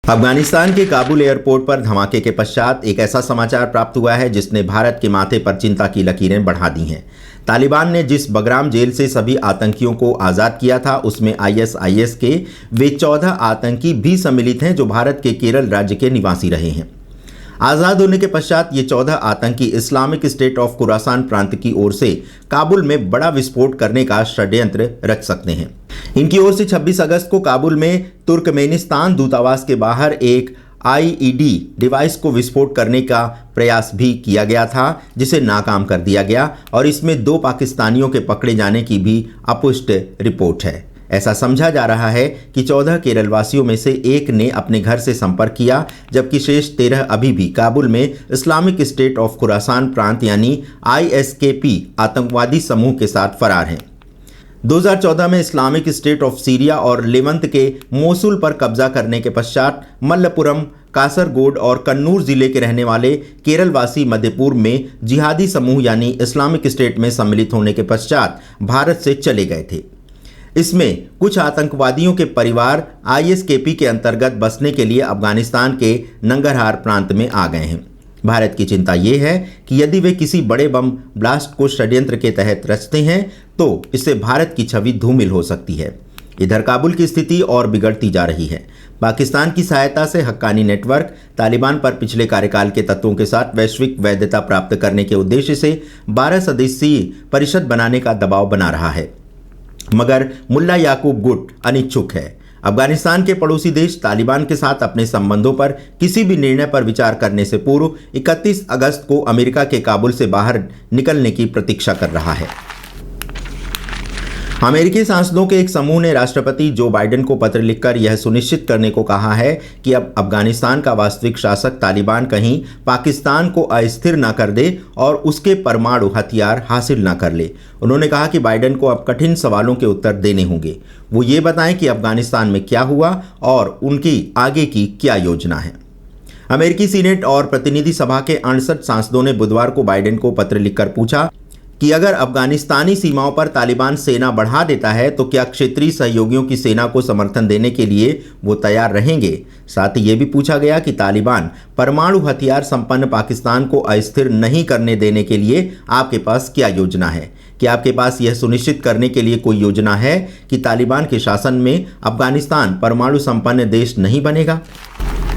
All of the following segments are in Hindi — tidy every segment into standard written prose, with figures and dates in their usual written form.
अफगानिस्तान के काबुल एयरपोर्ट पर धमाके के पश्चात एक ऐसा समाचार प्राप्त हुआ है जिसने भारत के माथे पर चिंता की लकीरें बढ़ा दी हैं। तालिबान ने जिस बगराम जेल से सभी आतंकियों को आज़ाद किया था उसमें आईएसआईएस के वे 14 आतंकी भी सम्मिलित हैं जो भारत के केरल राज्य के निवासी रहे हैं। आज़ाद होने के पश्चात ये 14 आतंकी इस्लामिक स्टेट ऑफ खुरासान प्रांत की ओर से काबुल में बड़ा विस्फोट करने का षड्यंत्र रच सकते हैं। इनकी ओर से 26 अगस्त को काबुल में तुर्कमेनिस्तान दूतावास के बाहर एक आईईडी डिवाइस को विस्फोट करने का प्रयास भी किया गया था जिसे नाकाम कर दिया गया और इसमें 2 पाकिस्तानियों के पकड़े जाने की भी अपुष्ट रिपोर्ट है। ऐसा समझा जा रहा है कि 14 केरल वासियों में से एक ने अपने घर से संपर्क किया जबकि शेष 13 अभी भी काबुल में इस्लामिक स्टेट ऑफ खुरासान प्रांत यानी आईएसकेपी आतंकवादी समूह के साथ फरार हैं। 2014 में इस्लामिक स्टेट ऑफ सीरिया और लेवंत के मोसुल पर कब्जा करने के पश्चात मल्लपुरम, कासरगोड और कन्नूर जिले के रहने वाले केरल वासी मध्यपूर्व में जिहादी समूह यानी इस्लामिक स्टेट में सम्मिलित होने के पश्चात भारत से चले गए थे। इसमें कुछ आतंकवादियों के परिवार आईएसकेपी के अंतर्गत बसने के लिए अफगानिस्तान के नंगरहार प्रांत में आ गए हैं। भारत की चिंता ये है कि यदि वे किसी बड़े बम ब्लास्ट को षड्यंत्र के तहत रचते हैं तो इससे भारत की छवि धूमिल हो सकती है। इधर काबुल की स्थिति और बिगड़ती जा रही है। पाकिस्तान की सहायता से हक्कानी नेटवर्क तालिबान पर पिछले कार्यकाल के तत्वों के साथ वैश्विक वैधता प्राप्त करने के उद्देश्य से 12 सदस्यीय परिषद बनाने का दबाव बना रहा है, मगर मुल्ला याकूब गुट अनिच्छुक है। अफगानिस्तान के पड़ोसी देश तालिबान के साथ अपने संबंधों पर किसी भी निर्णय पर विचार करने से पूर्व 31 अगस्त को अमेरिका के काबुल से बाहर निकलने की प्रतीक्षा कर रहा है। अमेरिकी सांसदों के एक समूह ने राष्ट्रपति जो बाइडेन को पत्र लिखकर यह सुनिश्चित करने को कहा है कि अब अफगानिस्तान का वास्तविक शासक तालिबान कहीं पाकिस्तान को अस्थिर न कर दे और उसके परमाणु हथियार हासिल न कर ले। उन्होंने कहा कि बाइडेन को अब कठिन सवालों के उत्तर देने होंगे। वो ये बताएं कि अफगानिस्तान में क्या हुआ और उनकी आगे की क्या योजना है। अमेरिकी सीनेट और प्रतिनिधि सभा के 68 सांसदों ने बुधवार को बाइडेन को पत्र लिखकर पूछा कि अगर अफगानिस्तानी सीमाओं पर तालिबान सेना बढ़ा देता है तो क्या क्षेत्रीय सहयोगियों की सेना को समर्थन देने के लिए वो तैयार रहेंगे। साथ ही ये भी पूछा गया कि तालिबान परमाणु हथियार संपन्न पाकिस्तान को अस्थिर नहीं करने देने के लिए आपके पास क्या योजना है। क्या आपके पास यह सुनिश्चित करने के लिए कोई योजना है कि तालिबान के शासन में अफगानिस्तान परमाणु संपन्न देश नहीं बनेगा।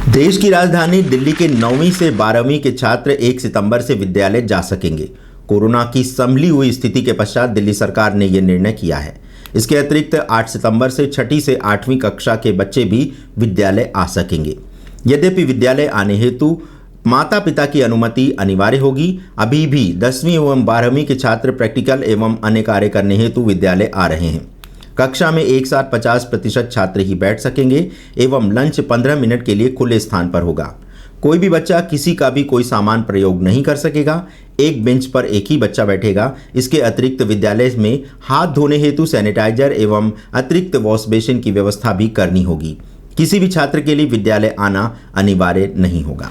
देश की राजधानी दिल्ली के 9वीं से 12वीं के छात्र 1 सितंबर से विद्यालय जा सकेंगे। कोरोना की संभली हुई स्थिति के पश्चात दिल्ली सरकार ने यह निर्णय किया है। इसके अतिरिक्त 8 सितंबर से 6ठी से 8वीं कक्षा के बच्चे भी विद्यालय आ सकेंगे। यद्यपि विद्यालय आने हेतु माता पिता की अनुमति अनिवार्य होगी। अभी भी 10वीं एवं 12वीं के छात्र प्रैक्टिकल एवं अन्य कार्य करने हेतु विद्यालय आ रहे हैं। कक्षा में एक साथ 50% छात्र ही बैठ सकेंगे एवं लंच 15 मिनट के लिए खुले स्थान पर होगा। कोई भी बच्चा किसी का भी कोई सामान प्रयोग नहीं कर सकेगा। एक बेंच पर एक ही बच्चा बैठेगा। इसके अतिरिक्त विद्यालय में हाथ धोने हेतु सैनिटाइजर एवं अतिरिक्त वॉश बेसिन की व्यवस्था भी करनी होगी। किसी भी छात्र के लिए विद्यालय आना अनिवार्य नहीं होगा।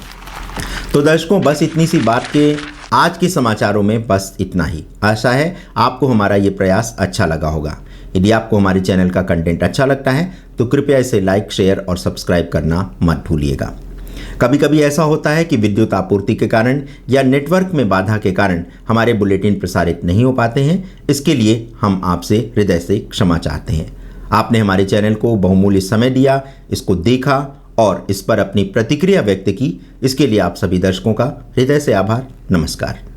तो दर्शकों, बस इतनी सी बात के आज के समाचारों में बस इतना ही। आशा है आपको हमारा ये प्रयास अच्छा लगा होगा। यदि आपको हमारे चैनल का कंटेंट अच्छा लगता है तो कृपया इसे लाइक, शेयर और सब्सक्राइब करना मत भूलिएगा। कभी कभी ऐसा होता है कि विद्युत आपूर्ति के कारण या नेटवर्क में बाधा के कारण हमारे बुलेटिन प्रसारित नहीं हो पाते हैं। इसके लिए हम आपसे हृदय से क्षमा चाहते हैं। आपने हमारे चैनल को बहुमूल्य समय दिया, इसको देखा और इस पर अपनी प्रतिक्रिया व्यक्त की। इसके लिए आप सभी दर्शकों का हृदय से आभार। नमस्कार।